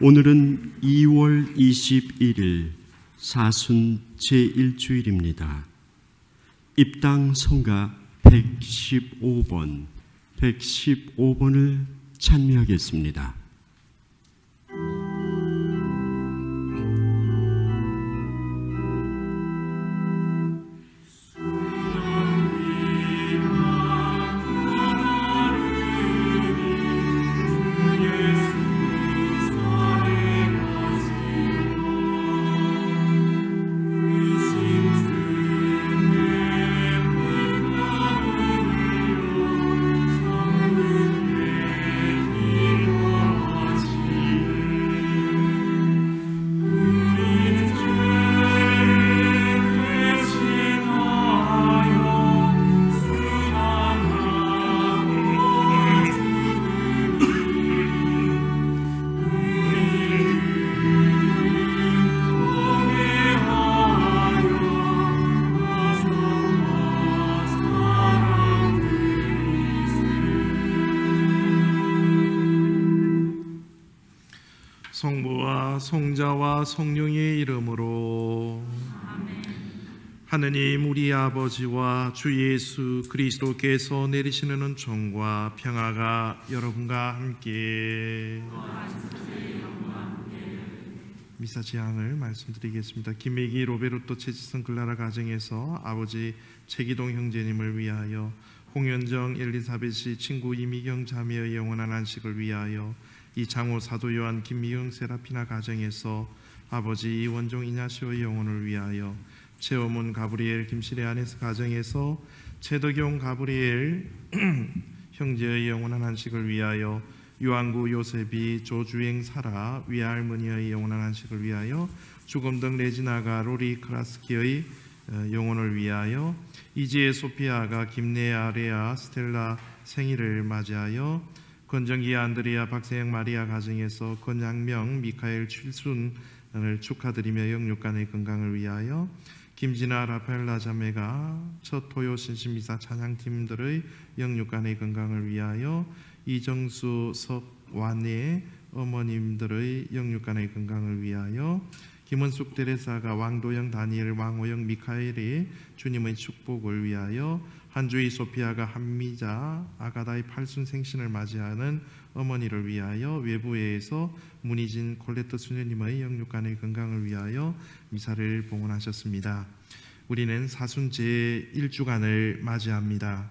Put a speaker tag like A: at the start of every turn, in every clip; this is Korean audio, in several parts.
A: 오늘은 2월 21일 사순 제1주일입니다. 입당 성가 115번을 찬미하겠습니다.
B: 성부와 성자와 성령의 이름으로 아멘. 하느님 우리 아버지와 주 예수 그리스도께서 내리시는 은총과 평화가 여러분과 함께 미사 제항을 말씀드리겠습니다. 김혜기 로베르토 최지성 글라라 가정에서 아버지 최기동 형제님을 위하여, 홍현정 엘리사벳이 친구 이미경 자매의 영원한 안식을 위하여, 이장호 사도 요한 김미경 세라피나 가정에서 아버지 이원종 이냐시오의 영혼을 위하여, 최어문 가브리엘 김실의 아네스 가정에서 최덕용 가브리엘 형제의 영원한 안식을 위하여, 유한구 요셉이 조주행 사라 위할머니의 영원한 안식을 위하여, 주검등 레지나가 로리 크라스키의 영혼을 위하여, 이지혜 소피아가 김네아 레아 스텔라 생일을 맞이하여, 권정기 안드레아 박세영 마리아 가정에서 권양명 미카엘 칠순을 축하드리며 영육간의 건강을 위하여, 김진아 라파엘라 자매가 첫 토요 신신미사 찬양팀들의 영육간의 건강을 위하여, 이정수 석완의 어머님들의 영육간의 건강을 위하여, 김은숙 데레사가 왕도영 다니엘 왕호영 미카엘의 주님의 축복을 위하여, 한주희 소피아가 한미자 아가다의 팔순 생신을 맞이하는 어머니를 위하여, 외부에서 문희진 콜레트 수녀님의 영육간의 건강을 위하여 미사를 봉헌하셨습니다. 우리는 사순 제1주간을 맞이합니다.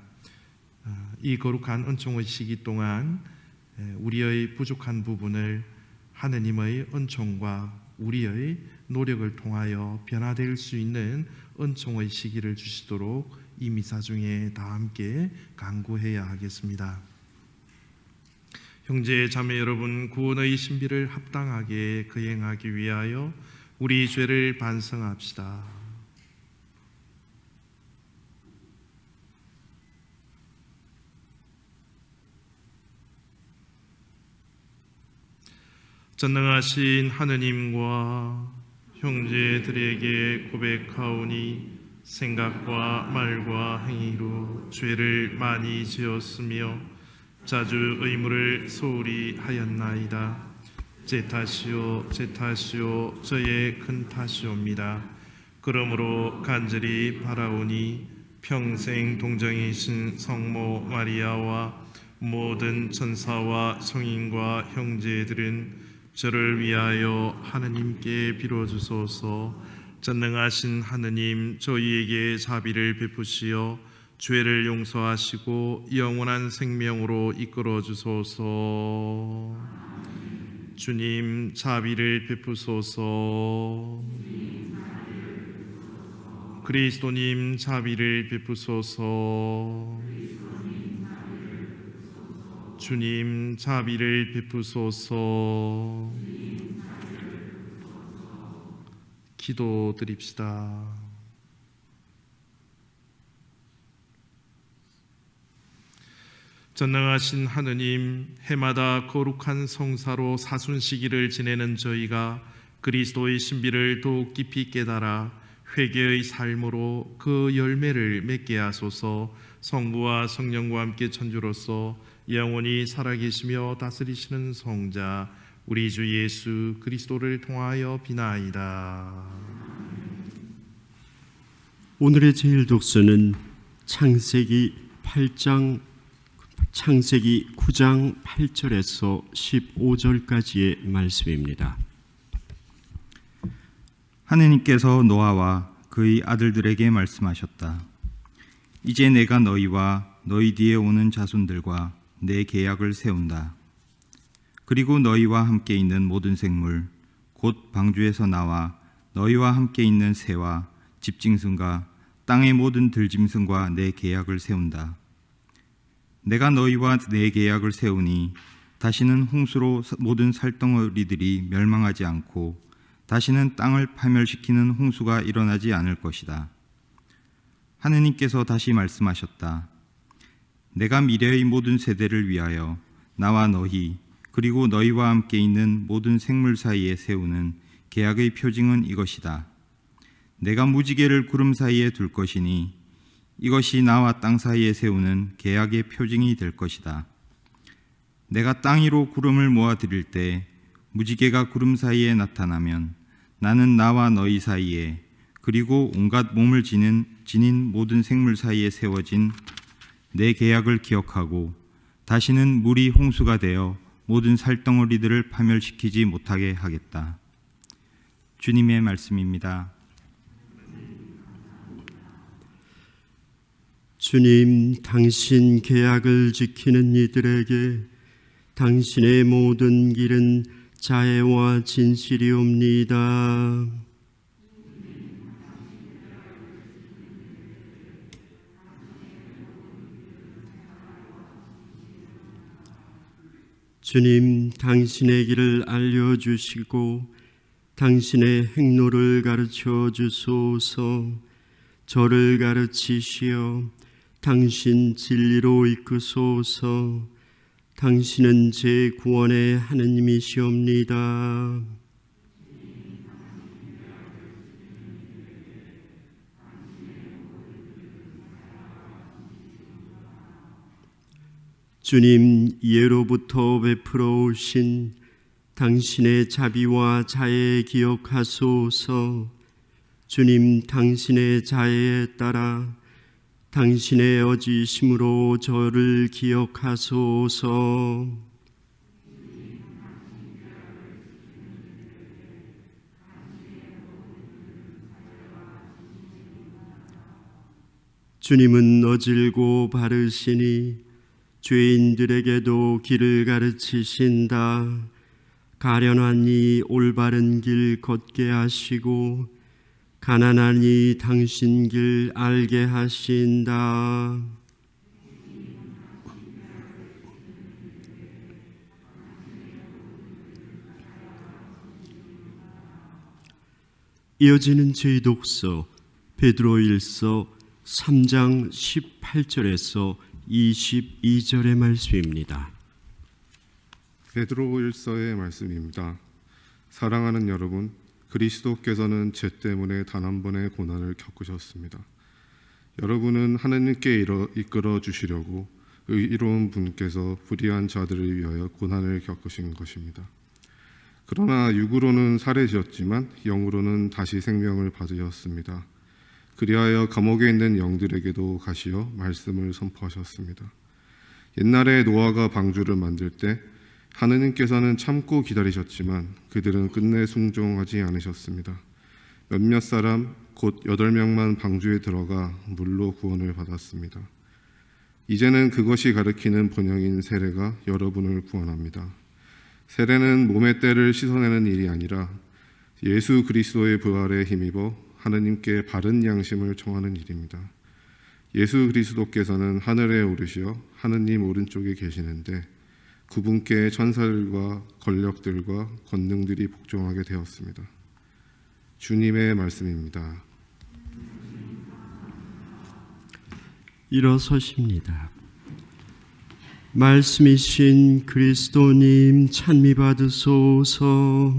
B: 이 거룩한 은총의 시기 동안 우리의 부족한 부분을 하느님의 은총과 우리의 노력을 통하여 변화될 수 있는 은총의 시기를 주시도록 이 미사 중에 다 함께 간구해야 하겠습니다. 형제 자매 여러분, 구원의 신비를 합당하게 거행하기 위하여 우리 죄를 반성합시다. 전능하신 하느님과 형제들에게 고백하오니, 생각과 말과 행위로 죄를 많이 지었으며 자주 의무를 소홀히 하였나이다. 제 탓이요 제 탓이요 저의 큰 탓이옵니다. 그러므로 간절히 바라오니 평생 동정이신 성모 마리아와 모든 천사와 성인과 형제들은 저를 위하여 하느님께 빌어주소서. 전능하신 하느님, 저희에게 자비를 베푸시어 죄를 용서하시고 영원한 생명으로 이끌어 주소서. 주님, 자비를 베푸소서. 그리스도님, 자비를 베푸소서. 주님, 자비를 베푸소서. 기도드립시다. 전능하신 하느님, 해마다 거룩한 성사로 사순시기를 지내는 저희가 그리스도의 신비를 더욱 깊이 깨달아 회개의 삶으로 그 열매를 맺게 하소서. 성부와 성령과 함께 천주로서 영원히 살아계시며 다스리시는 성자 우리 주 예수 그리스도를 통하여 비나이다.
A: 오늘의 제일 독서는 창세기 9장 8절에서 15절까지의 말씀입니다.
C: 하느님께서 노아와 그의 아들들에게 말씀하셨다. 이제 내가 너희와 너희 뒤에 오는 자손들과 내 계약을 세운다. 그리고 너희와 함께 있는 모든 생물, 곧 방주에서 나와 너희와 함께 있는 새와 집짐승과 땅의 모든 들짐승과 내 계약을 세운다. 내가 너희와 내 계약을 세우니 다시는 홍수로 모든 살덩어리들이 멸망하지 않고 다시는 땅을 파멸시키는 홍수가 일어나지 않을 것이다. 하느님께서 다시 말씀하셨다. 내가 미래의 모든 세대를 위하여 나와 너희 그리고 너희와 함께 있는 모든 생물 사이에 세우는 계약의 표징은 이것이다. 내가 무지개를 구름 사이에 둘 것이니 이것이 나와 땅 사이에 세우는 계약의 표징이 될 것이다. 내가 땅 위로 구름을 모아드릴 때 무지개가 구름 사이에 나타나면 나는 나와 너희 사이에 그리고 온갖 몸을 지닌 모든 생물 사이에 세워진 내 계약을 기억하고 다시는 물이 홍수가 되어 모든 살덩어리들을 파멸시키지 못하게 하겠다. 주님의 말씀입니다.
A: 주님, 당신 계약을 지키는 이들에게 당신의 모든 길은 자애와 진실이옵니다. 주님, 당신의 길을 알려주시고 당신의 행로를 가르쳐 주소서. 저를 가르치시어 당신 진리로 이끄소서. 당신은 제 구원의 하느님이시옵니다. 주님, 예로부터 베풀어 오신 당신의 자비와 자애 기억하소서. 주님, 당신의 자애에 따라 당신의 어지심으로 저를 기억하소서. 주님은 어질고 바르시니 죄인들에게도 길을 가르치신다. 가련하니 올바른 길 걷게 하시고 가난하니 당신 길 알게 하신다. 이어지는 제2독서 베드로일서 3장 18절에서 22절의 말씀입니다.
D: 베드로일서의 말씀입니다. 사랑하는 여러분, 그리스도께서는 죄 때문에 단 한 번의 고난을 겪으셨습니다. 여러분은 하느님께 이끌어 주시려고 의로운 분께서 불의한 자들을 위하여 고난을 겪으신 것입니다. 그러나 육으로는 살해지었지만 영으로는 다시 생명을 받으셨습니다. 그리하여 감옥에 있는 영들에게도 가시어 말씀을 선포하셨습니다. 옛날에 노아가 방주를 만들 때 하느님께서는 참고 기다리셨지만 그들은 끝내 순종하지 않으셨습니다. 몇몇 사람 곧 8명만 방주에 들어가 물로 구원을 받았습니다. 이제는 그것이 가리키는 번영인 세례가 여러분을 구원합니다. 세례는 몸의 때를 씻어내는 일이 아니라 예수 그리스도의 부활에 힘입어 하느님께 바른 양심을 청하는 일입니다. 예수 그리스도께서는 하늘에 오르시어 하느님 오른쪽에 계시는데 그분께 천사들과 권력들과 권능들이 복종하게 되었습니다. 주님의 말씀입니다.
A: 일어서십니다. 말씀이신 그리스도님 찬미 받으소서.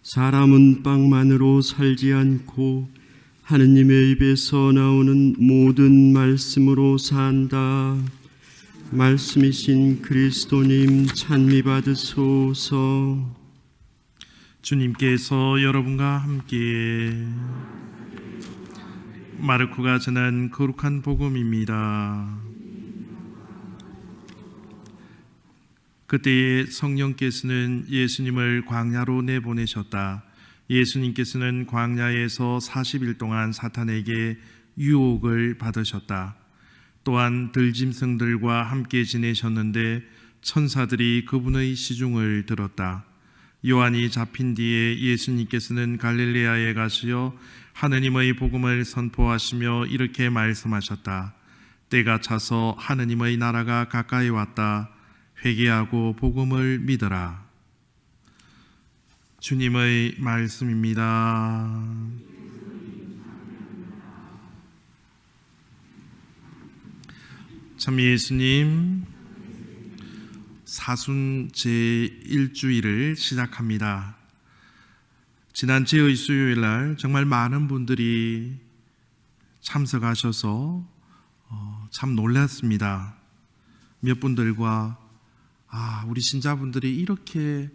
A: 사람은 빵만으로 살지 않고 하느님의 입에서 나오는 모든 말씀으로 산다. 말씀이신 그리스도님 찬미 받으소서.
B: 주님께서 여러분과 함께 마르코가 전한 거룩한 복음입니다. 그때에 성령께서는 예수님을 광야로 내보내셨다. 예수님께서는 광야에서 40일 동안 사탄에게 유혹을 받으셨다. 또한 들짐승들과 함께 지내셨는데 천사들이 그분의 시중을 들었다. 요한이 잡힌 뒤에 예수님께서는 갈릴레아에 가시어 하느님의 복음을 선포하시며 이렇게 말씀하셨다. 때가 차서 하느님의 나라가 가까이 왔다. 회개하고 복음을 믿어라. 주님의 말씀입니다. 참 예수님 사순 제1주일을 시작합니다. 지난 제의 수요일 날 정말 많은 분들이 참석하셔서 참 놀랐습니다. 몇 분들과 우리 신자분들이 이렇게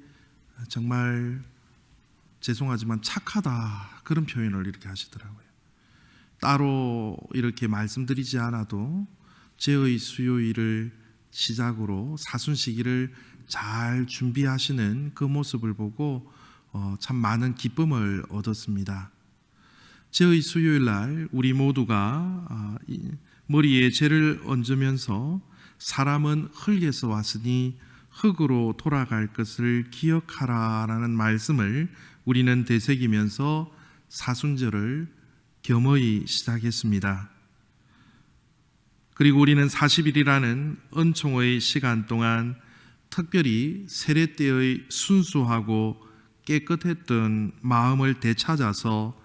B: 정말 죄송하지만 착하다 그런 표현을 이렇게 하시더라고요. 따로 이렇게 말씀드리지 않아도 제의 수요일을 시작으로 사순시기를 잘 준비하시는 그 모습을 보고 참 많은 기쁨을 얻었습니다. 제의 수요일 날 우리 모두가 머리에 죄를 얹으면서 사람은 흙에서 왔으니 흙으로 돌아갈 것을 기억하라라는 말씀을 우리는 되새기면서 사순절을 겸허히 시작했습니다. 그리고 우리는 40일이라는 은총의 시간 동안 특별히 세례 때의 순수하고 깨끗했던 마음을 되찾아서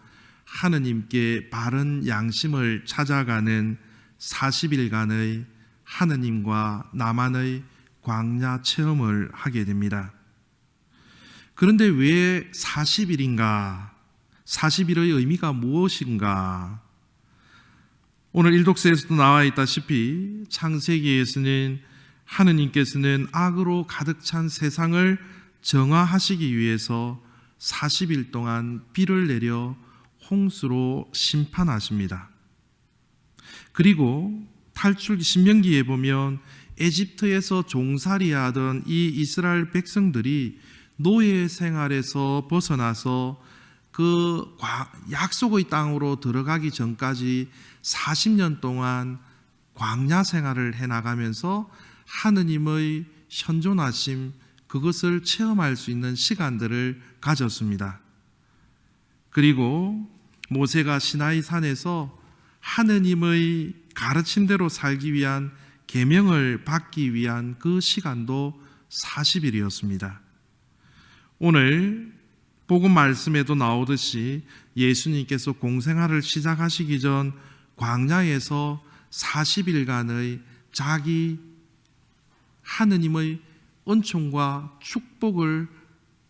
B: 하느님께 바른 양심을 찾아가는 40일간의 하느님과 나만의 광야 체험을 하게 됩니다. 그런데 왜 40일인가? 40일의 의미가 무엇인가? 오늘 일독서에서도 나와 있다시피 창세기에서는 하느님께서는 악으로 가득 찬 세상을 정화하시기 위해서 40일 동안 비를 내려 홍수로 심판하십니다. 그리고 탈출기 신명기에 보면 에집트에서 종살이하던 이 이스라엘 백성들이 노예 생활에서 벗어나서 그 약속의 땅으로 들어가기 전까지 40년 동안 광야 생활을 해나가면서 하느님의 현존하심 그것을 체험할 수 있는 시간들을 가졌습니다. 그리고 모세가 시나이 산에서 하느님의 가르침대로 살기 위한 계명을 받기 위한 그 시간도 40일이었습니다. 오늘 복음 말씀에도 나오듯이 예수님께서 공생활을 시작하시기 전 광야에서 40일간의 자기 하느님의 은총과 축복을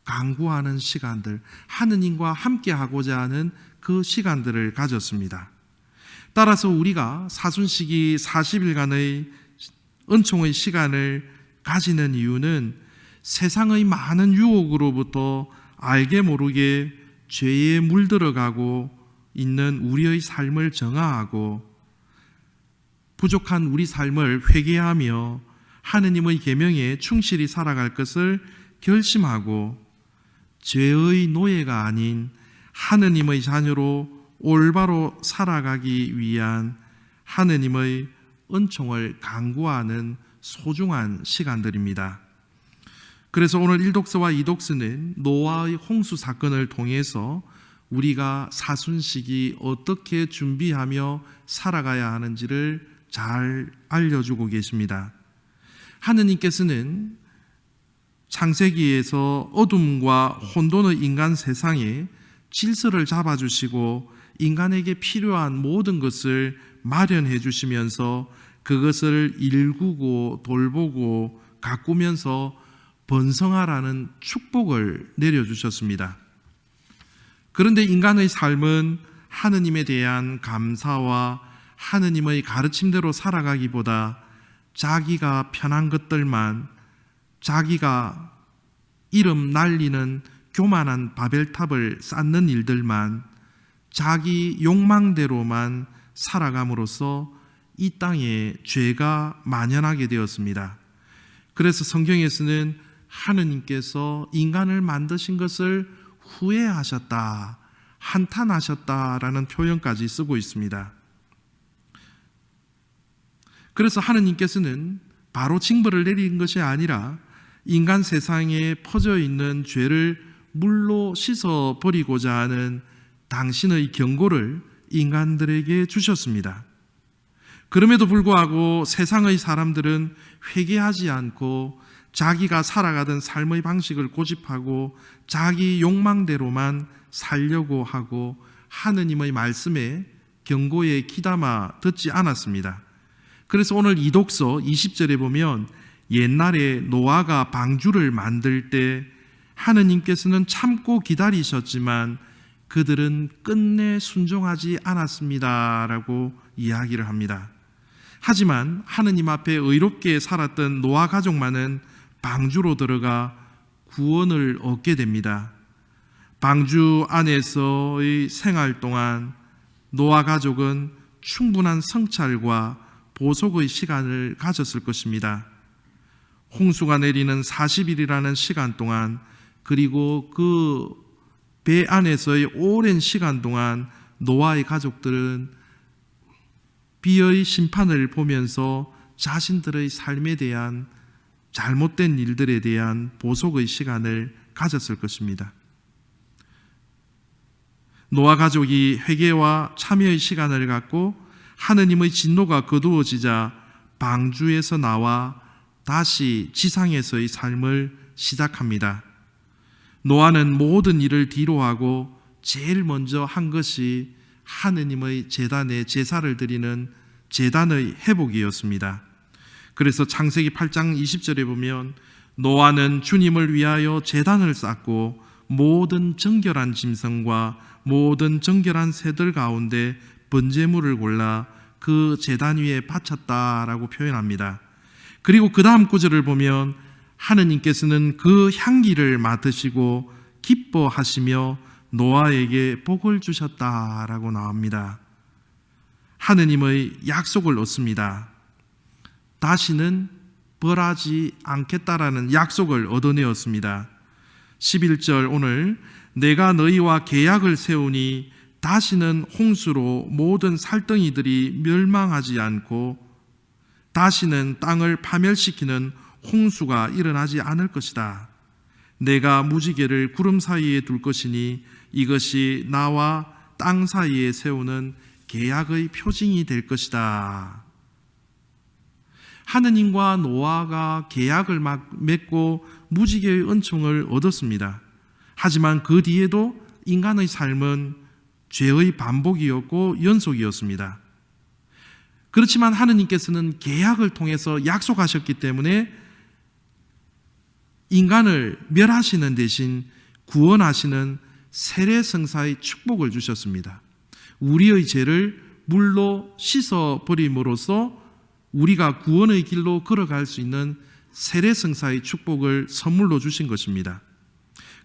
B: 강구하는 시간들, 하느님과 함께하고자 하는 그 시간들을 가졌습니다. 따라서 우리가 사순시기 40일간의 은총의 시간을 가지는 이유는 세상의 많은 유혹으로부터 알게 모르게 죄에 물들어가고 있는 우리의 삶을 정화하고 부족한 우리 삶을 회개하며 하느님의 계명에 충실히 살아갈 것을 결심하고 죄의 노예가 아닌 하느님의 자녀로 올바로 살아가기 위한 하느님의 은총을 강구하는 소중한 시간들입니다. 그래서 오늘 1독서와 2독서는 노아의 홍수 사건을 통해서 우리가 사순시기 어떻게 준비하며 살아가야 하는지를 잘 알려주고 계십니다. 하느님께서는 창세기에서 어둠과 혼돈의 인간 세상에 질서를 잡아주시고 인간에게 필요한 모든 것을 마련해 주시면서 그것을 일구고 돌보고 가꾸면서 번성하라는 축복을 내려주셨습니다. 그런데 인간의 삶은 하느님에 대한 감사와 하느님의 가르침대로 살아가기보다 자기가 편한 것들만, 자기가 이름 날리는 교만한 바벨탑을 쌓는 일들만, 자기 욕망대로만 살아감으로써 이 땅에 죄가 만연하게 되었습니다. 그래서 성경에서는 하느님께서 인간을 만드신 것을 후회하셨다, 한탄하셨다라는 표현까지 쓰고 있습니다. 그래서 하느님께서는 바로 징벌을 내린 것이 아니라 인간 세상에 퍼져 있는 죄를 물로 씻어 버리고자 하는 당신의 경고를 인간들에게 주셨습니다. 그럼에도 불구하고 세상의 사람들은 회개하지 않고 자기가 살아가던 삶의 방식을 고집하고 자기 욕망대로만 살려고 하고 하느님의 말씀에 경고에 귀담아 듣지 않았습니다. 그래서 오늘 이 독서 20절에 보면 옛날에 노아가 방주를 만들 때 하느님께서는 참고 기다리셨지만 그들은 끝내 순종하지 않았습니다 라고 이야기를 합니다. 하지만 하느님 앞에 의롭게 살았던 노아 가족만은 방주로 들어가 구원을 얻게 됩니다. 방주 안에서의 생활 동안 노아 가족은 충분한 성찰과 보속의 시간을 가졌을 것입니다. 홍수가 내리는 40일이라는 시간 동안, 그리고 그 배 안에서의 오랜 시간 동안 노아의 가족들은 비의 심판을 보면서 자신들의 삶에 대한 잘못된 일들에 대한 보속의 시간을 가졌을 것입니다. 노아 가족이 회개와 참여의 시간을 갖고 하느님의 진노가 거두어지자 방주에서 나와 다시 지상에서의 삶을 시작합니다. 노아는 모든 일을 뒤로하고 제일 먼저 한 것이 하느님의 제단에 제사를 드리는 제단의 회복이었습니다. 그래서 창세기 8장 20절에 보면 노아는 주님을 위하여 제단을 쌓고 모든 정결한 짐승과 모든 정결한 새들 가운데 번제물을 골라 그 제단 위에 바쳤다라고 표현합니다. 그리고 그 다음 구절을 보면 하느님께서는 그 향기를 맡으시고 기뻐하시며 노아에게 복을 주셨다라고 나옵니다. 하느님의 약속을 얻습니다. 다시는 벌하지 않겠다라는 약속을 얻어내었습니다. 11절 오늘 내가 너희와 계약을 세우니 다시는 홍수로 모든 살덩이들이 멸망하지 않고 다시는 땅을 파멸시키는 홍수가 일어나지 않을 것이다. 내가 무지개를 구름 사이에 둘 것이니 이것이 나와 땅 사이에 세우는 계약의 표징이 될 것이다. 하느님과 노아가 계약을 맺고 무지개의 은총을 얻었습니다. 하지만 그 뒤에도 인간의 삶은 죄의 반복이었고 연속이었습니다. 그렇지만 하느님께서는 계약을 통해서 약속하셨기 때문에 인간을 멸하시는 대신 구원하시는 세례성사의 축복을 주셨습니다. 우리의 죄를 물로 씻어버림으로써 우리가 구원의 길로 걸어갈 수 있는 세례성사의 축복을 선물로 주신 것입니다.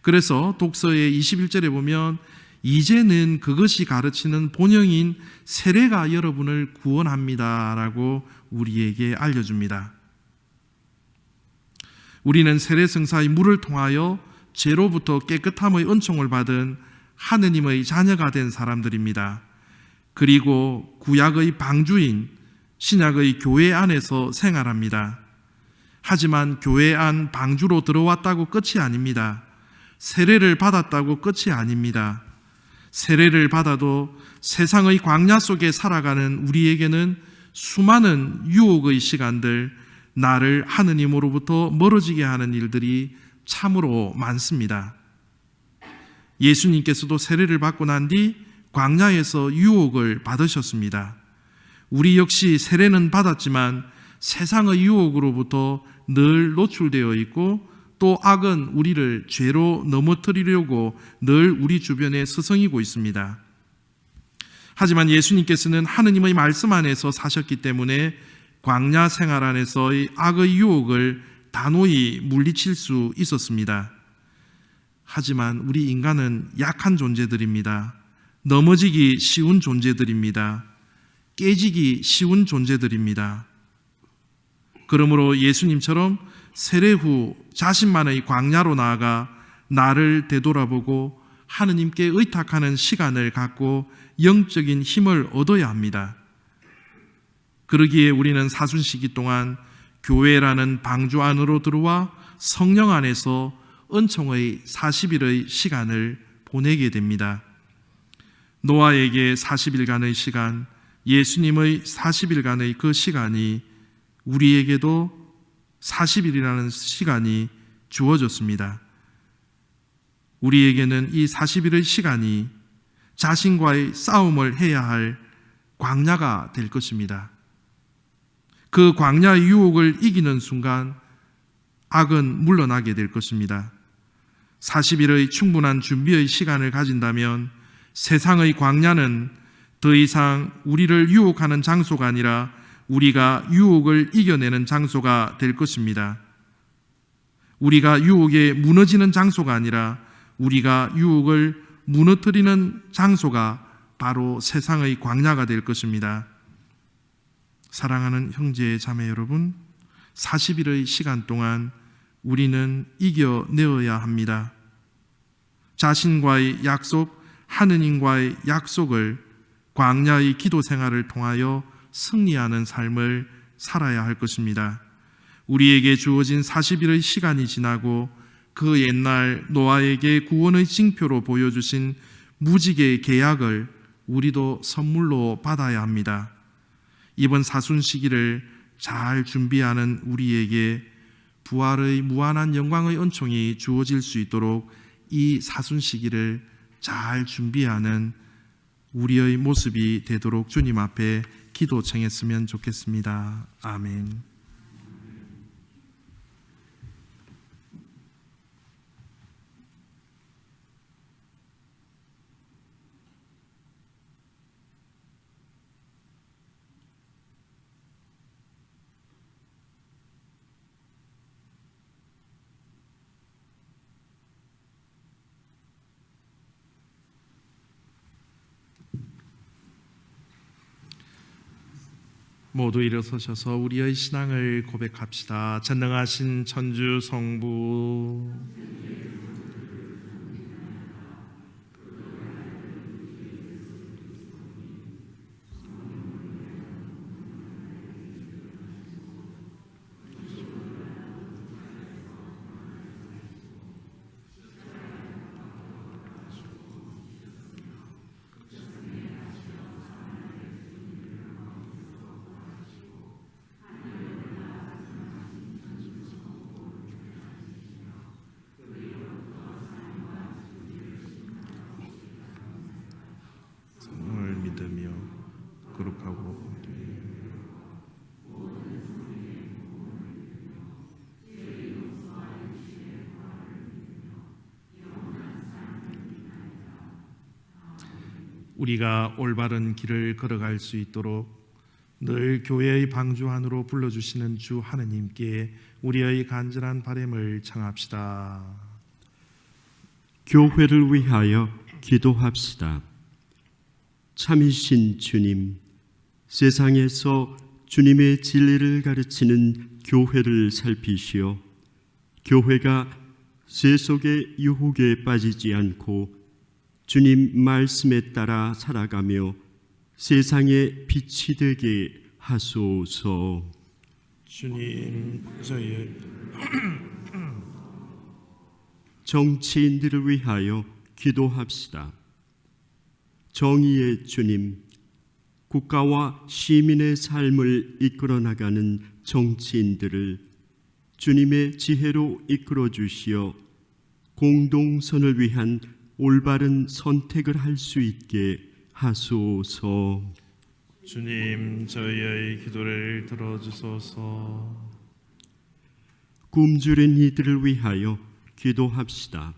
B: 그래서 독서의 21절에 보면 이제는 그것이 가르치는 본영인 세례가 여러분을 구원합니다 라고 우리에게 알려줍니다. 우리는 세례성사의 물을 통하여 죄로부터 깨끗함의 은총을 받은 하느님의 자녀가 된 사람들입니다. 그리고 구약의 방주인 신약의 교회 안에서 생활합니다. 하지만 교회 안 방주로 들어왔다고 끝이 아닙니다. 세례를 받았다고 끝이 아닙니다. 세례를 받아도 세상의 광야 속에 살아가는 우리에게는 수많은 유혹의 시간들, 나를 하느님으로부터 멀어지게 하는 일들이 참으로 많습니다. 예수님께서도 세례를 받고 난 뒤 광야에서 유혹을 받으셨습니다. 우리 역시 세례는 받았지만 세상의 유혹으로부터 늘 노출되어 있고 또 악은 우리를 죄로 넘어뜨리려고 늘 우리 주변에 서성이고 있습니다. 하지만 예수님께서는 하느님의 말씀 안에서 사셨기 때문에 광야 생활 안에서의 악의 유혹을 단호히 물리칠 수 있었습니다. 하지만 우리 인간은 약한 존재들입니다. 넘어지기 쉬운 존재들입니다. 깨지기 쉬운 존재들입니다. 그러므로 예수님처럼 세례 후 자신만의 광야로 나아가 나를 되돌아보고 하느님께 의탁하는 시간을 갖고 영적인 힘을 얻어야 합니다. 그러기에 우리는 사순시기 동안 교회라는 방주 안으로 들어와 성령 안에서 은총의 40일의 시간을 보내게 됩니다. 노아에게 40일간의 시간, 예수님의 40일간의 그 시간이 우리에게도 40일이라는 시간이 주어졌습니다. 우리에게는 이 40일의 시간이 자신과의 싸움을 해야 할 광야가 될 것입니다. 그 광야의 유혹을 이기는 순간 악은 물러나게 될 것입니다. 40일의 충분한 준비의 시간을 가진다면 세상의 광야는 더 이상 우리를 유혹하는 장소가 아니라 우리가 유혹을 이겨내는 장소가 될 것입니다. 우리가 유혹에 무너지는 장소가 아니라 우리가 유혹을 무너뜨리는 장소가 바로 세상의 광야가 될 것입니다. 사랑하는 형제 자매 여러분, 40일의 시간 동안 우리는 이겨내어야 합니다. 자신과의 약속, 하느님과의 약속을 광야의 기도 생활을 통하여 승리하는 삶을 살아야 할 것입니다. 우리에게 주어진 40일의 시간이 지나고 그 옛날 노아에게 구원의 징표로 보여주신 무지개의 계약을 우리도 선물로 받아야 합니다. 이번 사순시기를 잘 준비하는 우리에게 부활의 무한한 영광의 은총이 주어질 수 있도록 이 사순시기를 잘 준비하는 우리의 모습이 되도록 주님 앞에 기도 청했으면 좋겠습니다. 아멘. 모두 일어서셔서 우리의 신앙을 고백합시다. 전능하신 천주 성부, 성령을 믿으며 거룩하고 우리가 올바른 길을 걸어갈 수 있도록 늘 교회의 방주 안으로 불러주시는 주 하느님께 우리의 간절한 바람을 청합시다.
A: 교회를 위하여 기도합시다. 참이신 주님, 세상에서 주님의 진리를 가르치는 교회를 살피시어 교회가 세속의 유혹에 빠지지 않고 주님 말씀에 따라 살아가며 세상의 빛이 되게 하소서.
B: 주님, 저희
A: 정치인들을 위하여 기도합시다. 정의의 주님, 국가와 시민의 삶을 이끌어 나가는 정치인들을 주님의 지혜로 이끌어 주시어 공동선을 위한 올바른 선택을 할 수 있게 하소서.
B: 주님, 저희의 기도를 들어주소서.
A: 굶주린 이들을 위하여 기도합시다.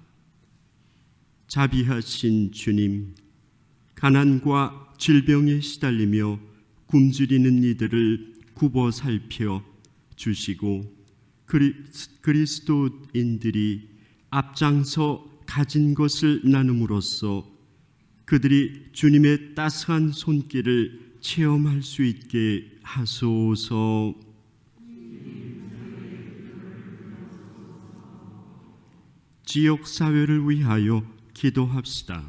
A: 자비하신 주님, 가난과 질병에 시달리며 굶주리는 이들을 굽어 살펴 주시고 그리스도인들이 앞장서 가진 것을 나눔으로써 그들이 주님의 따스한 손길을 체험할 수 있게 하소서. 지역 사회를 위하여 기도합시다.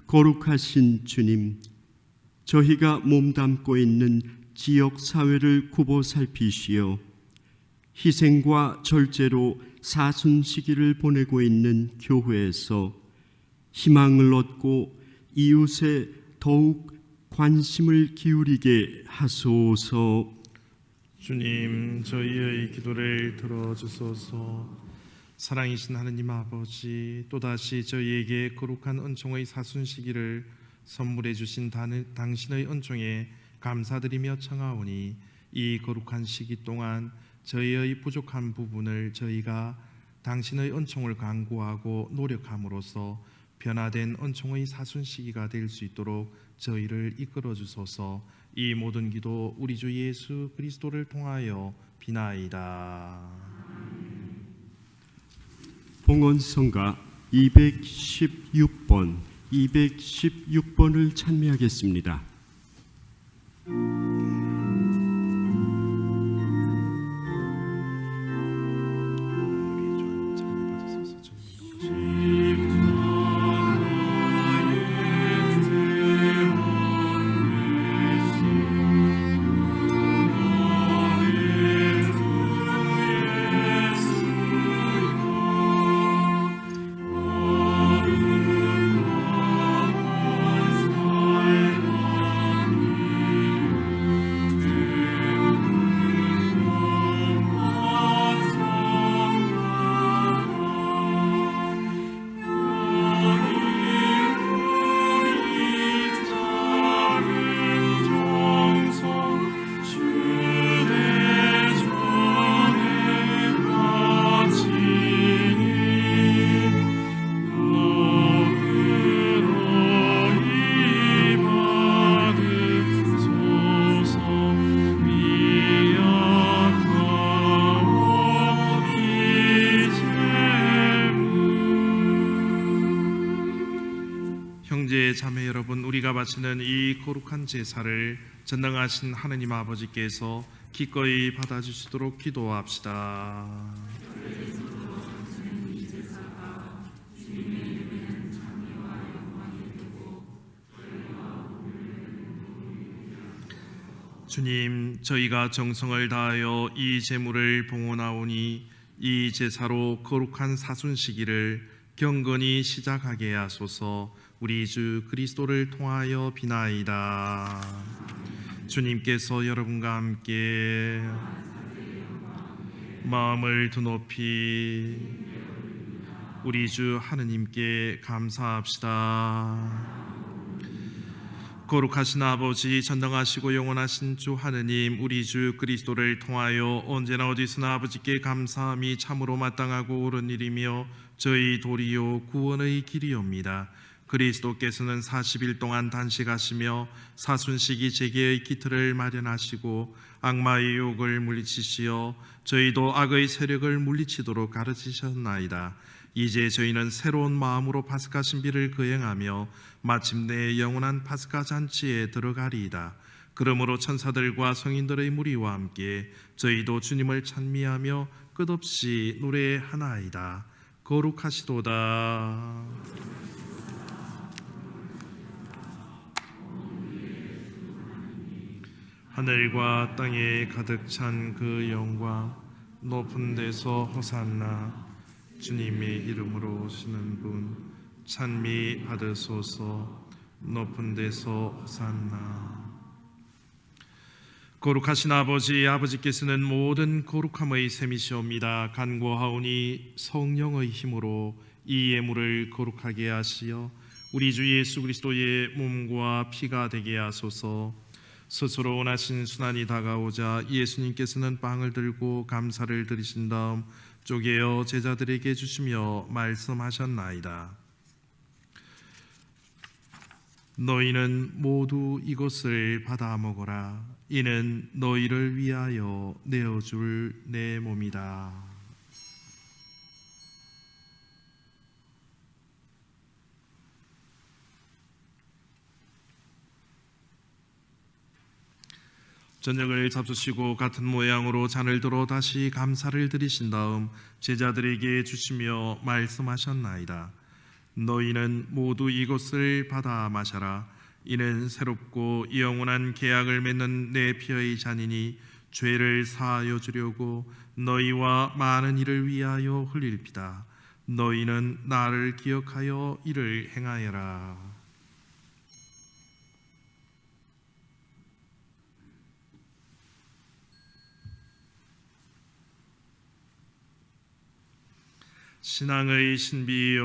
A: 거룩하신 주님, 저희가 몸담고 있는 지역 사회를 굽어 살피시어 희생과 절제로 사순 시기를 보내고 있는 교회에서 희망을 얻고 이웃에 더욱 관심을 기울이게 하소서.
B: 주님, 저희의 기도를 들어주소서. 사랑이신 하느님 아버지, 또다시 저희에게 거룩한 은총의 사순 시기를 선물해 주신 당신의 은총에 감사드리며 청하오니 이 거룩한 시기 동안 저희의 부족한 부분을 저희가 당신의 은총을 간구하고 노력함으로써 변화된 은총의 사순 시기가 될 수 있도록 저희를 이끌어 주소서. 이 모든 기도 우리 주 예수 그리스도를 통하여 비나이다.
A: 봉헌성가 216번을 찬미하겠습니다.
B: 형제 자매 여러분, 우리가 바치는 이 거룩한 제사를 전능하신 하느님 아버지께서 기꺼이 받아주시도록 기도합시다. 주님, 저희가 정성을 다하여 이 제물을 봉헌하오니 이 제사로 거룩한 사순 시기를 경건히 시작하게 하소서. 우리 주 그리스도를 통하여 비나이다. 주님께서 여러분과 함께 마음을 드높이 우리 주 하느님께 감사합시다. 거룩하신 아버지, 전능하시고 영원하신 주 하느님, 우리 주 그리스도를 통하여 언제나 어디서나 아버지께 감사함이 참으로 마땅하고 옳은 일이며 저희 도리요 구원의 길이옵니다. 그리스도께서는 40일 동안 단식하시며 사순시기 재개의 기틀을 마련하시고 악마의 유혹을 물리치시어 저희도 악의 세력을 물리치도록 가르치셨나이다. 이제 저희는 새로운 마음으로 파스카 신비를 거행하며 마침내 영원한 파스카 잔치에 들어가리이다. 그러므로 천사들과 성인들의 무리와 함께 저희도 주님을 찬미하며 끝없이 노래하나이다. 거룩하시도다. 하늘과 땅에 가득 찬 그 영광, 높은 데서 호산나. 주님의 이름으로 오시는 분 찬미 받으소서. 높은 데서 호산나. 거룩하신 아버지, 아버지께서는 모든 거룩함의 셈이시옵니다. 간구하오니 성령의 힘으로 이 예물을 거룩하게 하시어 우리 주 예수 그리스도의 몸과 피가 되게 하소서. 스스로 원하신 순환이 다가오자 예수님께서는 빵을 들고 감사를 드리신 다음 쪼개어 제자들에게 주시며 말씀하셨나이다. 너희는 모두 이것을 받아 먹어라. 이는 너희를 위하여 내어줄 내 몸이다. 저녁을 잡수시고 같은 모양으로 잔을 들어 다시 감사를 드리신 다음 제자들에게 주시며 말씀하셨나이다. 너희는 모두 이것을 받아 마셔라. 이는 새롭고 영원한 계약을 맺는 내 피의 잔이니 죄를 사하여 주려고 너희와 많은 이를 위하여 흘릴 피다. 너희는 나를 기억하여 이를 행하여라. 신앙의 신비요,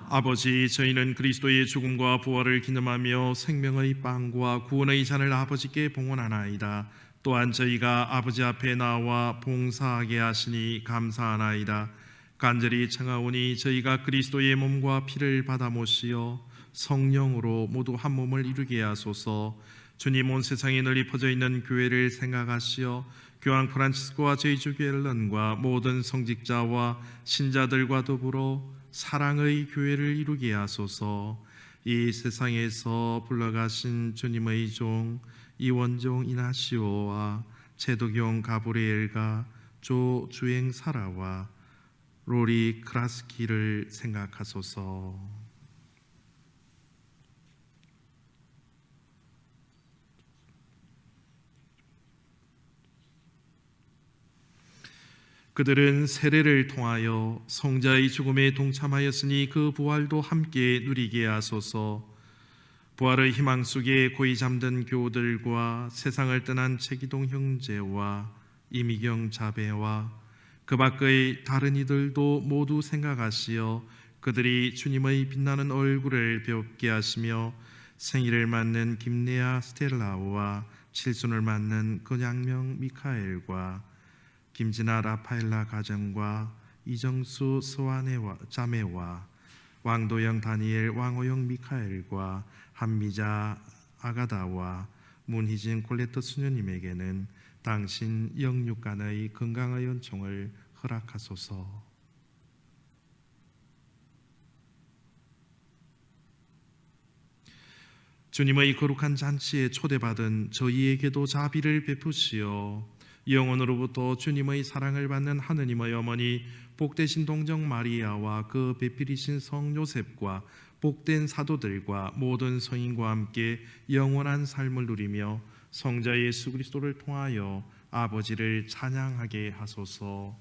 B: 아버지, 저희는 그리스도의 죽음과 부활을 기념하며 생명의 빵과 구원의 잔을 아버지께 봉헌하나이다. 또한 저희가 아버지 앞에 나와 봉사하게 하시니 감사하나이다. 간절히 청하오니 저희가 그리스도의 몸과 피를 받아 모시어 성령으로 모두 한 몸을 이루게 하소서. 주님, 온 세상에 널리 퍼져 있는 교회를 생각하시어 교황 프란치스코와 저희 주 갤런과 모든 성직자와 신자들과 더불어 사랑의 교회를 이루게 하소서. 이 세상에서 불러가신 주님의 종 이원종 이나시오와 제도경 가브리엘과 조주행 사라와 로리 크라스키를 생각하소서. 그들은 세례를 통하여 성자의 죽음에 동참하였으니 그 부활도 함께 누리게 하소서. 부활의 희망 속에 고이 잠든 교우들과 세상을 떠난 최기동 형제와 이미경 자배와 그 밖의 다른 이들도 모두 생각하시어 그들이 주님의 빛나는 얼굴을 배웁게 하시며 생일을 맞는 김레아 스텔라와 칠순을 맞는 근양명 미카엘과 김진아 라파엘라 가정과 이정수 스와네와 자매와 왕도영 다니엘 왕호영 미카엘과 한미자 아가다와 문희진 콜레트 수녀님에게는 당신 영육간의 건강의 은총을 허락하소서. 주님의 거룩한 잔치에 초대받은 저희에게도 자비를 베푸시어 영원으로부터 주님의 사랑을 받는 하느님의 어머니 복되신 동정 마리아와 그 배필이신 성 요셉과 복된 사도들과 모든 성인과 함께 영원한 삶을 누리며 성자 예수 그리스도를 통하여 아버지를 찬양하게 하소서.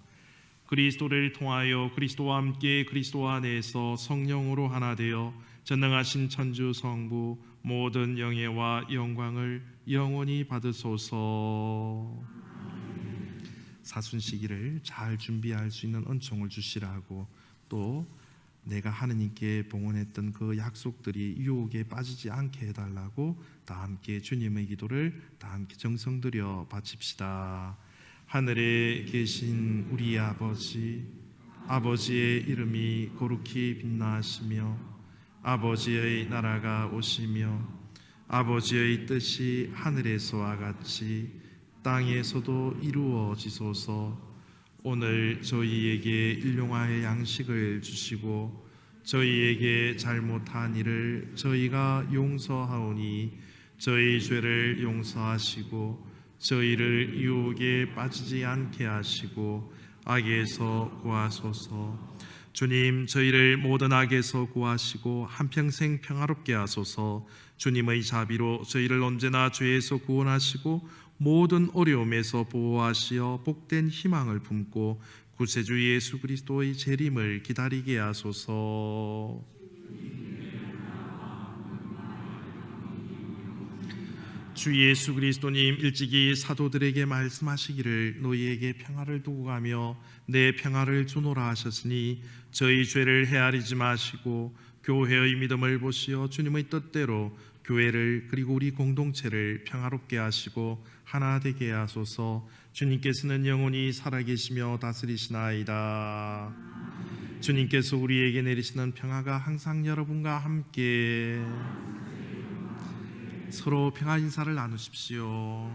B: 그리스도를 통하여 그리스도와 함께 그리스도 안에서 성령으로 하나 되어 전능하신 천주 성부 모든 영예와 영광을 영원히 받으소서. 사순시기를 잘 준비할 수 있는 은총을 주시라고, 또 내가 하느님께 봉헌했던 그 약속들이 유혹에 빠지지 않게 해달라고 다 함께 주님의 기도를 다 함께 정성들여 바칩시다. 하늘에 계신 우리 아버지, 아버지의 이름이 거룩히 빛나시며 아버지의 나라가 오시며 아버지의 뜻이 하늘에서와 같이 땅에서도 이루어지소서. 오늘 저희에게 일용할 양식을 주시고 저희에게 잘못한 일을 저희가 용서하오니 저희 죄를 용서하시고 저희를 유혹에 빠지지 않게 하시고 악에서 구하소서. 주님, 저희를 모든 악에서 구하시고 한평생 평화롭게 하소서. 주님의 자비로 저희를 언제나 죄에서 구원하시고 모든 어려움에서 보호하시어 복된 희망을 품고 구세주 예수 그리스도의 재림을 기다리게 하소서. 주 예수 그리스도님 일찍이 사도들에게 말씀하시기를 너희에게 평화를 두고 가며 내 평화를 주노라 하셨으니 저희 죄를 헤아리지 마시고 교회의 믿음을 보시어 주님의 뜻대로 교회를 그리고 우리 공동체를 평화롭게 하시고 하나 되게 하소서. 주님께서는 영원히 살아계시며 다스리시나이다. 주님께서 우리에게 내리시는 평화가 항상 여러분과 함께. 서로 평화 인사를 나누십시오.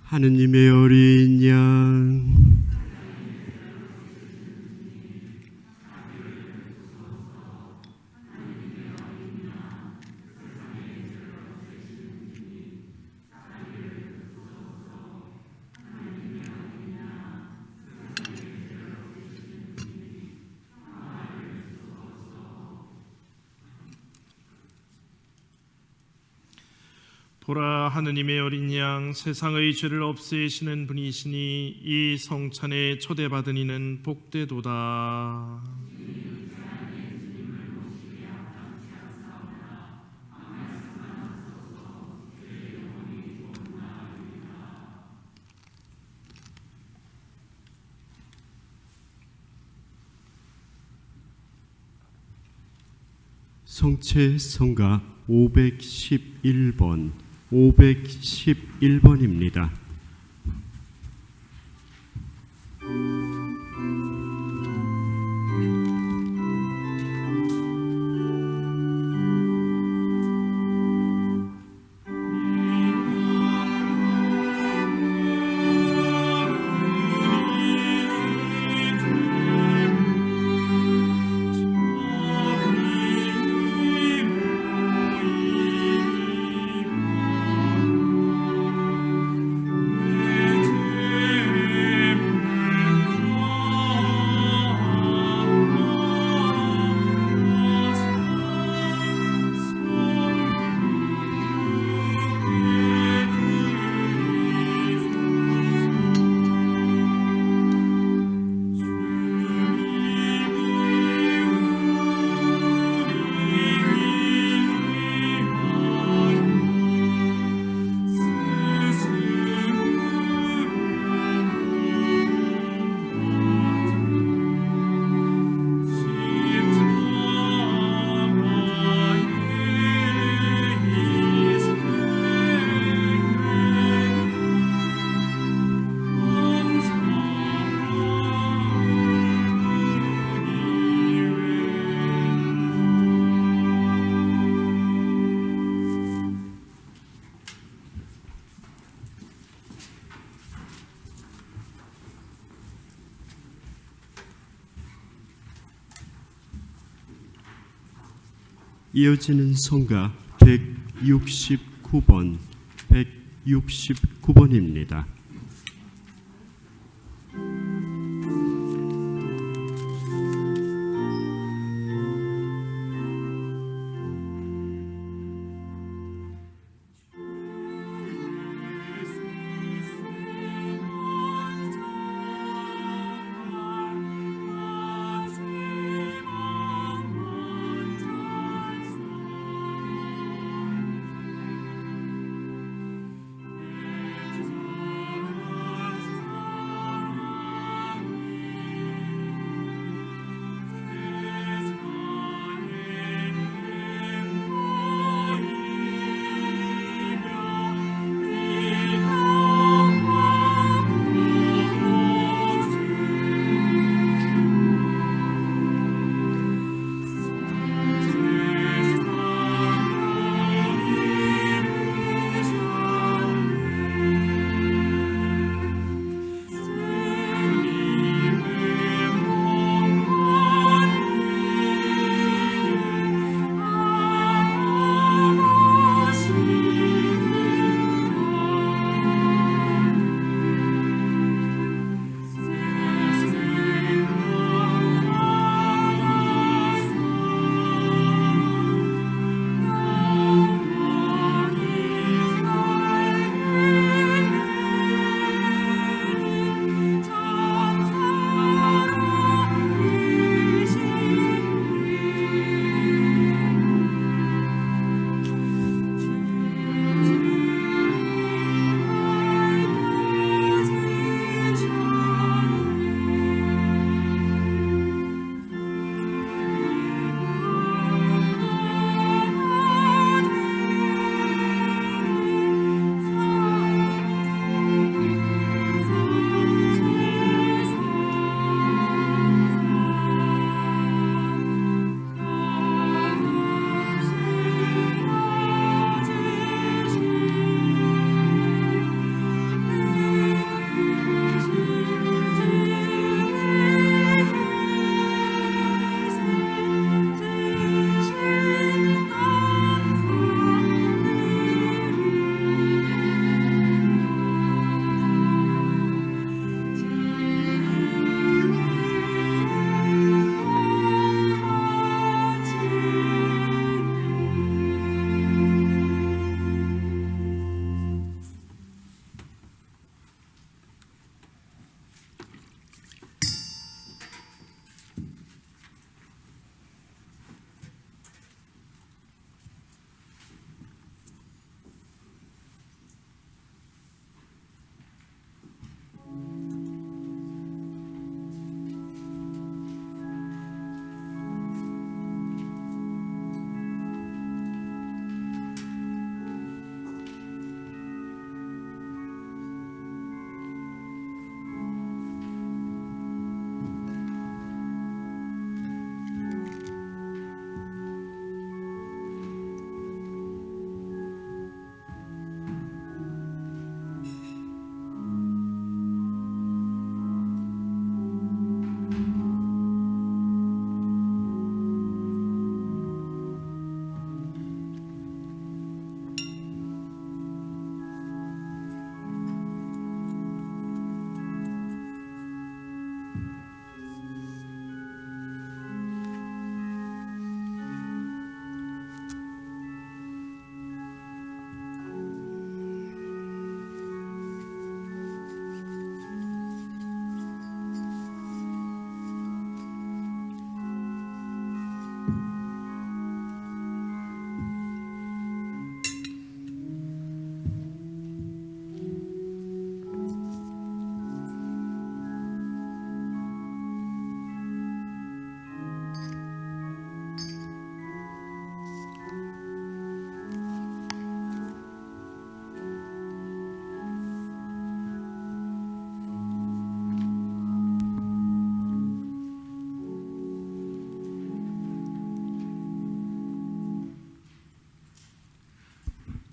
A: 하느님의 어린 양,
B: 보라, 하느님의 어린 양, 세상의 죄를 없애시는 분이시니 이 성찬에 초대받은 이는 복되도다.
A: 성체 성가 511번입니다. 이어지는 성가 169번입니다.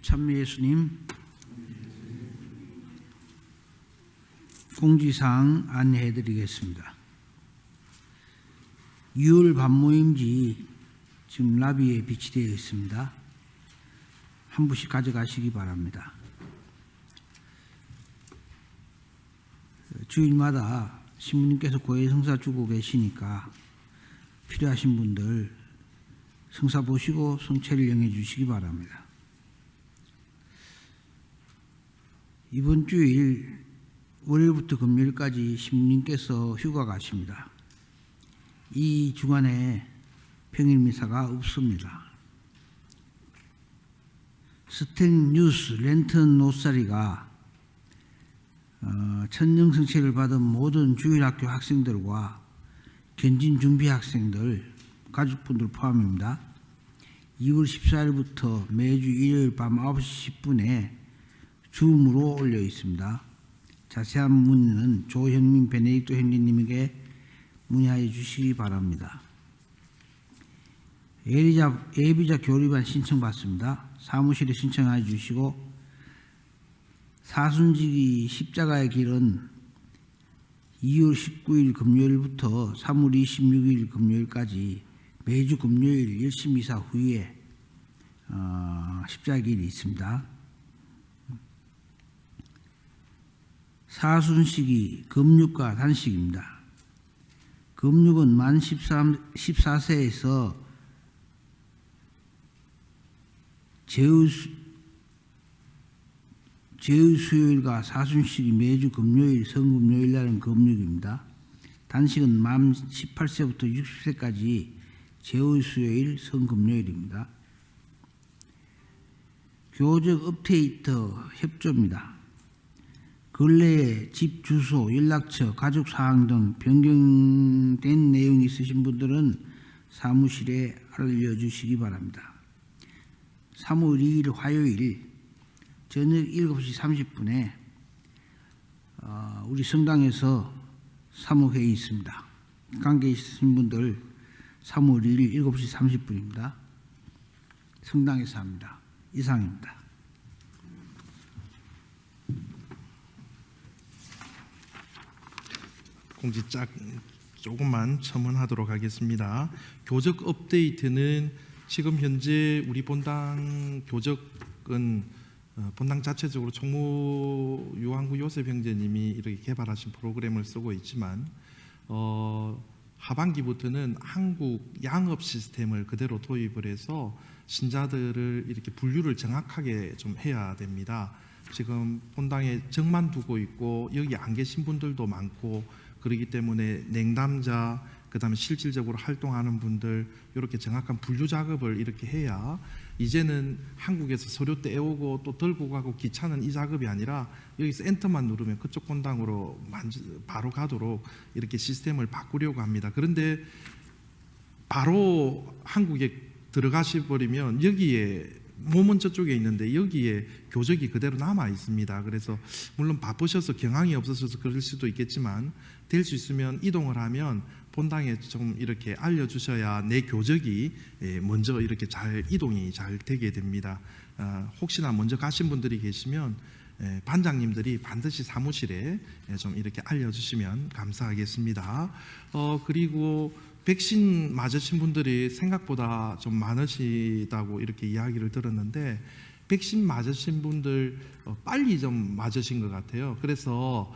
E: 참 예수님, 공지사항 안내해 드리겠습니다. 6월 반모임지 지금 라비에 비치되어 있습니다. 한 부씩 가져가시기 바랍니다. 주일마다 신부님께서 고해 성사 주고 계시니까 필요하신 분들 성사 보시고 성체를 영해 주시기 바랍니다. 이번 주일 월요일부터 금요일까지 신부님께서 휴가 가십니다. 이 주간에 평일 미사가 없습니다. 스탠 뉴스 랜턴 노사리가 천년성체를 받은 모든 주일학교 학생들과 견진 준비 학생들, 가족분들 포함입니다. 2월 14일부터 매주 일요일 밤 9시 10분에 줌으로 올려 있습니다. 자세한 문의는 조형민 베네딕토 형제님에게 문의하여 주시기 바랍니다. 예비자 교류반 신청받습니다. 사무실에 신청하여 주시고 사순지기 십자가의 길은 2월 19일 금요일부터 3월 26일 금요일까지 매주 금요일 10시 미사 후에 십자가 길이 있습니다. 사순식이 금육과 단식입니다. 금육은 만 14세에서 제의 수요일과 사순식이 매주 금요일, 성금요일 날은 금육입니다. 단식은 만 18세부터 60세까지 제의 수요일, 성금요일입니다. 교적 업데이트 협조입니다. 근래에 집 주소, 연락처, 가족 사항 등 변경된 내용이 있으신 분들은 사무실에 알려주시기 바랍니다. 3월 2일 화요일 저녁 7시 30분에 우리 성당에서 사무회의 있습니다. 관계 있으신 분들 3월 2일 7시 30분입니다. 성당에서 합니다. 이상입니다.
B: 공지 조금만 첨언하도록 하겠습니다. 교적 업데이트는 지금 현재 우리 본당 교적은 본당 자체적으로 총무 유한구 요셉 형제님이 이렇게 개발하신 프로그램을 쓰고 있지만 하반기부터는 한국 양업 시스템을 그대로 도입을 해서 신자들을 이렇게 분류를 정확하게 좀 해야 됩니다. 지금 본당에 정만 두고 있고 여기 안 계신 분들도 많고 그렇기 때문에 냉담자 그다음에 실질적으로 활동하는 분들 이렇게 정확한 분류 작업을 이렇게 해야 이제는 한국에서 서류 떼오고 또 들고 가고 귀찮은 이 작업이 아니라 여기서 엔터만 누르면 그쪽 본당으로 바로 가도록 이렇게 시스템을 바꾸려고 합니다. 그런데 바로 한국에 들어가시 버리면 여기에 몸은 저쪽에 있는데 여기에 교적이 그대로 남아 있습니다. 그래서 물론 바쁘셔서 경황이 없어서 그럴 수도 있겠지만 될 수 있으면 이동을 하면 본당에 좀 이렇게 알려주셔야 내 교적이 먼저 이렇게 잘 이동이 잘 되게 됩니다. 혹시나 먼저 가신 분들이 계시면 반장님들이 반드시 사무실에 좀 이렇게 알려주시면 감사하겠습니다. 그리고 백신 맞으신 분들이 생각보다 좀 많으시다고 이렇게 이야기를 들었는데 백신 맞으신 분들 빨리 좀 맞으신 것 같아요. 그래서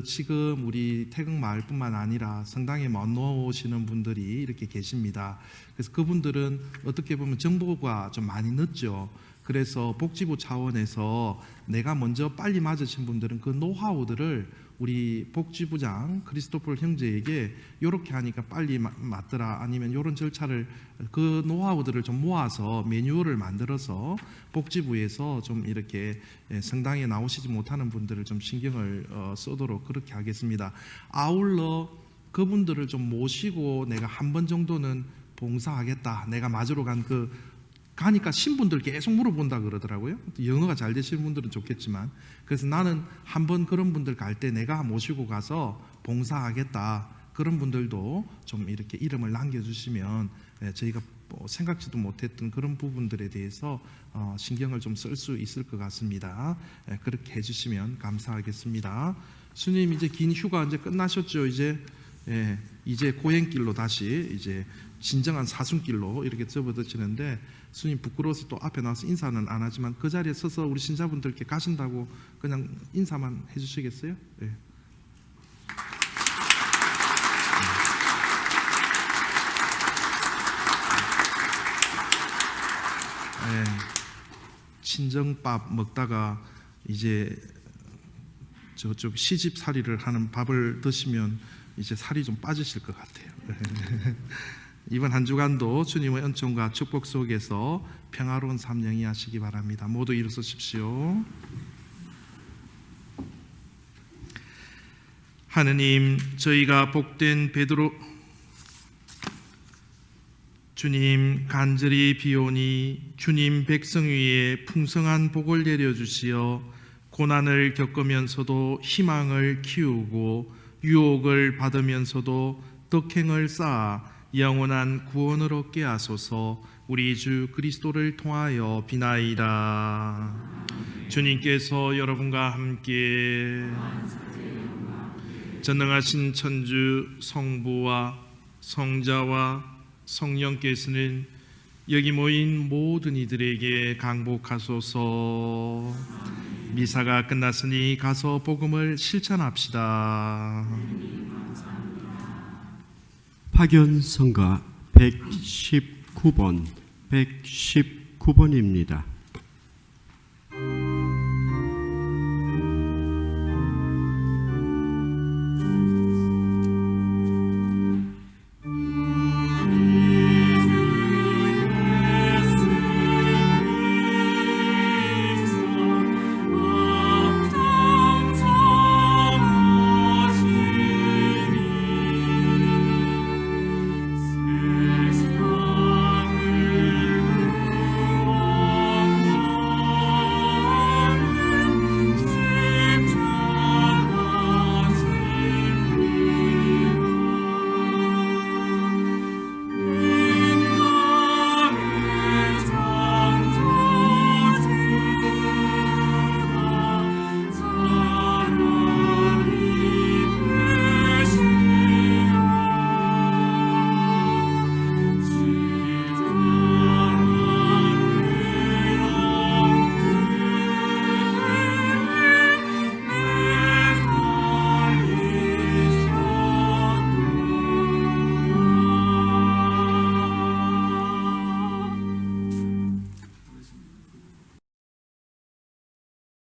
B: 지금 우리 태극마을뿐만 아니라 성당에 못 오시는 분들이 이렇게 계십니다. 그래서 그분들은 어떻게 보면 정보가 좀 많이 늦죠. 그래서 복지부 차원에서 내가 먼저 빨리 맞으신 분들은 그 노하우들을 우리 복지부장 크리스토플 형제에게 이렇게 하니까 빨리 맞더라 아니면 이런 절차를 그 노하우들을 좀 모아서 매뉴얼을 만들어서 복지부에서 좀 이렇게 성당에 나오시지 못하는 분들을 좀 신경을 쓰도록 그렇게 하겠습니다. 아울러 그분들을 좀 모시고 내가 한 번 정도는 봉사하겠다. 내가 맞으러 가니까 신분들 계속 물어본다 그러더라고요. 영어가 잘 되시는 분들은 좋겠지만 그래서 나는 한번 그런 분들 갈 때 내가 모시고 가서 봉사하겠다. 그런 분들도 좀 이렇게 이름을 남겨주시면 저희가 뭐 생각지도 못했던 그런 부분들에 대해서 신경을 좀 쓸 수 있을 것 같습니다. 그렇게 해주시면 감사하겠습니다. 스님 이제 긴 휴가 이제 끝나셨죠? 이제 이제 고행길로 다시 이제 진정한 사순길로 이렇게 접어드시는데 스님 부끄러워서 또 앞에 나와서 인사는 안 하지만 그 자리에 서서 우리 신자분들께 가신다고 그냥 인사만 해주시겠어요? 예. 친정밥 먹다가 이제 저쪽 시집살이를 하는 밥을 드시면 이제 살이 좀 빠지실 것 같아요. 이번 한 주간도 주님의 은총과 축복 속에서 평화로운 삶 영위하시기 바랍니다. 모두 일어서십시오. 하느님, 저희가 복된 베드로 주님 간절히 비오니 주님 백성 위에 풍성한 복을 내려주시어 고난을 겪으면서도 희망을 키우고 유혹을 받으면서도 덕행을 쌓아 영원한 구원을 얻게 하소서. 우리 주 그리스도를 통하여 비나이다. 주님께서 여러분과 함께 전능하신 천주 성부와 성자와 성령께서는 여기 모인 모든 이들에게 강복하소서. 미사가 끝났으니 가서 복음을 실천합시다.
A: 파견성가 119번 119번입니다.